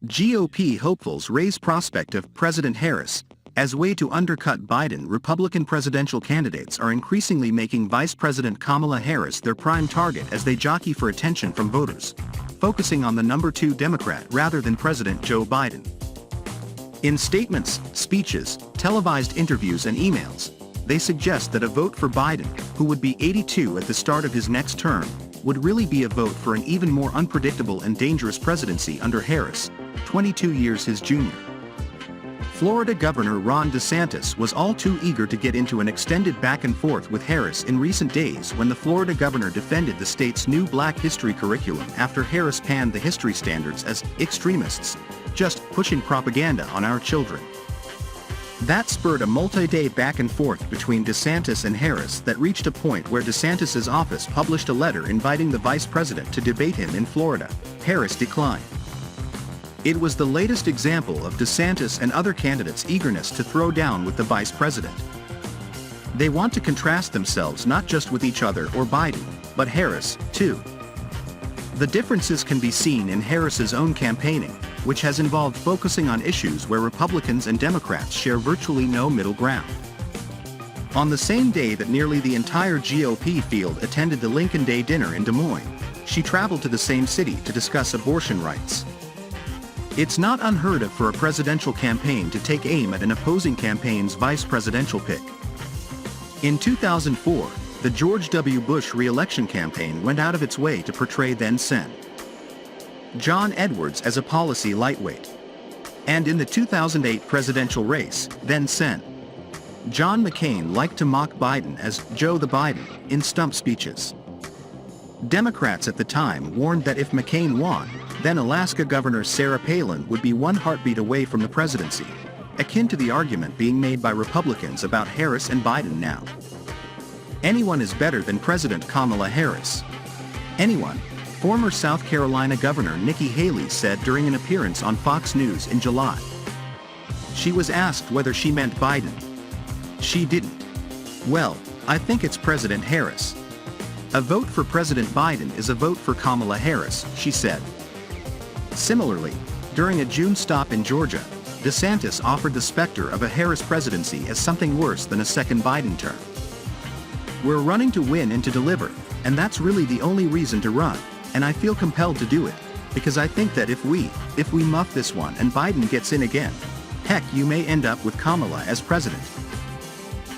GOP hopefuls raise prospect of President Harris. As way to undercut Biden, Republican presidential candidates are increasingly making Vice President Kamala Harris their prime target as they jockey for attention from voters, focusing on the number 2 Democrat rather than President Joe Biden. In statements, speeches, televised interviews and emails, they suggest that a vote for Biden, who would be 82 at the start of his next term, would really be a vote for an even more unpredictable and dangerous presidency under Harris, 22 years his junior. Florida Governor Ron DeSantis was all too eager to get into an extended back and forth with Harris in recent days when the Florida governor defended the state's new Black history curriculum after Harris panned the history standards as extremists, just pushing propaganda on our children. That spurred a multi-day back and forth between DeSantis and Harris that reached a point where DeSantis' office published a letter inviting the vice president to debate him in Florida. Harris declined. It was the latest example of DeSantis and other candidates' eagerness to throw down with the vice president. They want to contrast themselves not just with each other or Biden, but Harris, too. The differences can be seen in Harris's own campaigning, which has involved focusing on issues where Republicans and Democrats share virtually no middle ground. On the same day that nearly the entire GOP field attended the Lincoln Day dinner in Des Moines, she traveled to the same city to discuss abortion rights. It's not unheard of for a presidential campaign to take aim at an opposing campaign's vice presidential pick. In 2004, the George W. Bush re-election campaign went out of its way to portray then-Sen. John Edwards as a policy lightweight. And in the 2008 presidential race, then-Sen. John McCain liked to mock Biden as Joe the Biden in stump speeches. Democrats at the time warned that if McCain won, then Alaska Governor Sarah Palin would be one heartbeat away from the presidency, akin to the argument being made by Republicans about Harris and Biden now. Anyone is better than President Kamala Harris. Anyone, former South Carolina Governor Nikki Haley said during an appearance on Fox News in July. She was asked whether she meant Biden. She didn't. Well, I think it's President Harris. A vote for President Biden is a vote for Kamala Harris, she said. Similarly, during a June stop in Georgia, DeSantis offered the specter of a Harris presidency as something worse than a second Biden term. We're running to win and to deliver, and that's really the only reason to run, and I feel compelled to do it, because I think that if we muff this one and Biden gets in again, heck, you may end up with Kamala as president.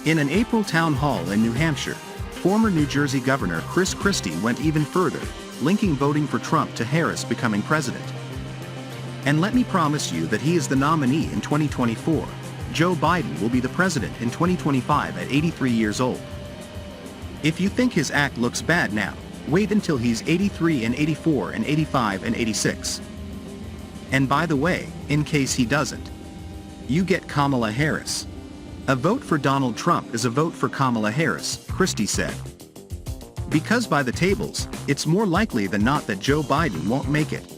In an April town hall in New Hampshire, former New Jersey Governor Chris Christie went even further, linking voting for Trump to Harris becoming president. And let me promise you that he is the nominee in 2024. Joe Biden will be the president in 2025 at 83 years old. If you think his act looks bad now, wait until he's 83 and 84 and 85 and 86. And by the way, in case he doesn't, you get Kamala Harris. A vote for Donald Trump is a vote for Kamala Harris, Christie said. Because by the tables, it's more likely than not that Joe Biden won't make it.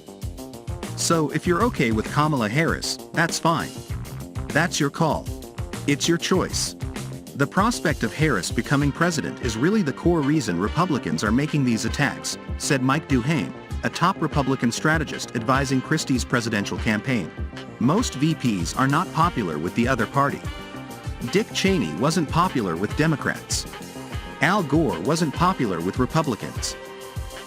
So if you're okay with Kamala Harris, that's fine. That's your call. It's your choice. The prospect of Harris becoming president is really the core reason Republicans are making these attacks, said Mike Duhame, a top Republican strategist advising Christie's presidential campaign. Most VPs are not popular with the other party. Dick Cheney wasn't popular with Democrats. Al Gore wasn't popular with Republicans.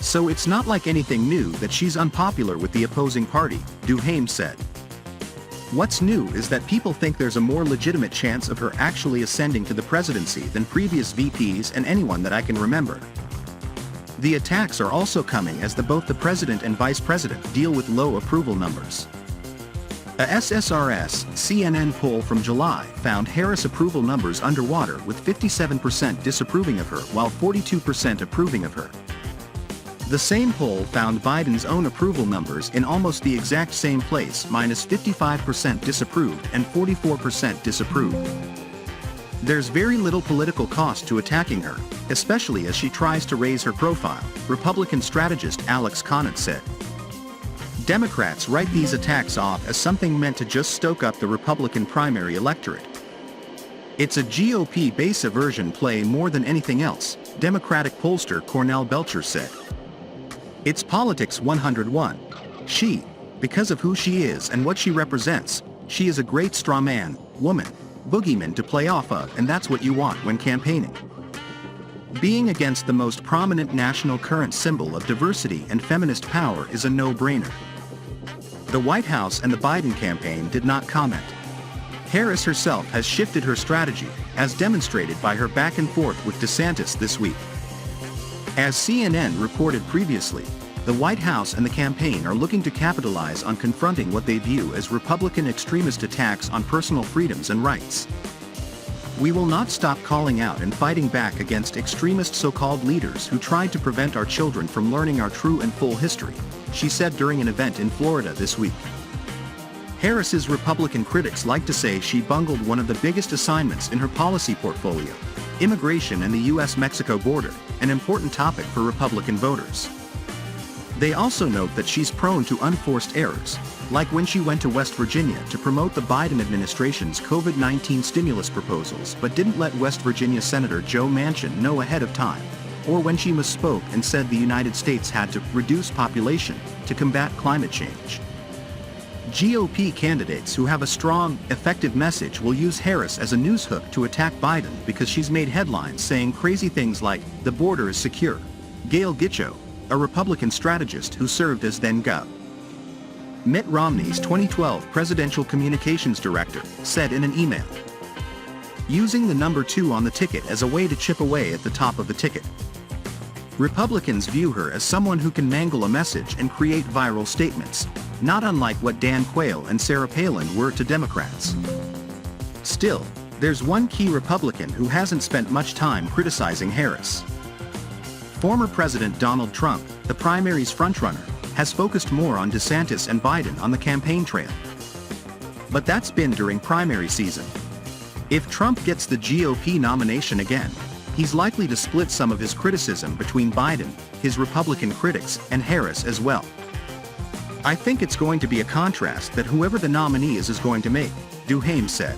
So it's not like anything new that she's unpopular with the opposing party, Duhame said. What's new is that people think there's a more legitimate chance of her actually ascending to the presidency than previous VPs and anyone that I can remember. The attacks are also coming as both the president and vice president deal with low approval numbers. A SSRS CNN poll from July found Harris approval numbers underwater with 57% disapproving of her while 42% approving of her. The same poll found Biden's own approval numbers in almost the exact same place, minus 55% disapproved and 44% disapproved. There's very little political cost to attacking her, especially as she tries to raise her profile, Republican strategist Alex Conant said. Democrats write these attacks off as something meant to just stoke up the Republican primary electorate. It's a GOP base aversion play more than anything else, Democratic pollster Cornell Belcher said. It's Politics 101. Because of who she is and what she represents, she is a great straw man, woman, boogeyman to play off of, and that's what you want when campaigning. Being against the most prominent national current symbol of diversity and feminist power is a no-brainer. The White House and the Biden campaign did not comment. Harris herself has shifted her strategy, as demonstrated by her back and forth with DeSantis this week. As CNN reported previously, the White House and the campaign are looking to capitalize on confronting what they view as Republican extremist attacks on personal freedoms and rights. We will not stop calling out and fighting back against extremist so-called leaders who tried to prevent our children from learning our true and full history, she said during an event in Florida this week. Harris's Republican critics like to say she bungled one of the biggest assignments in her policy portfolio: immigration and the U.S.-Mexico border, an important topic for Republican voters. They also note that she's prone to unforced errors, like when she went to West Virginia to promote the Biden administration's COVID-19 stimulus proposals but didn't let West Virginia Senator Joe Manchin know ahead of time, or when she misspoke and said the United States had to reduce population to combat climate change. GOP candidates who have a strong, effective message will use Harris as a news hook to attack Biden because she's made headlines saying crazy things like, "The border is secure." Gail Gitcho, a Republican strategist who served as then-Gov. Mitt Romney's 2012 presidential communications director, said in an email, using the number 2 on the ticket as a way to chip away at the top of the ticket. Republicans view her as someone who can mangle a message and create viral statements, not unlike what Dan Quayle and Sarah Palin were to Democrats. Still, there's one key Republican who hasn't spent much time criticizing Harris. Former President Donald Trump, the primary's frontrunner, has focused more on DeSantis and Biden on the campaign trail. But that's been during primary season. If Trump gets the GOP nomination again, he's likely to split some of his criticism between Biden, his Republican critics, and Harris as well. I think it's going to be a contrast that whoever the nominee is going to make, Duhaime said.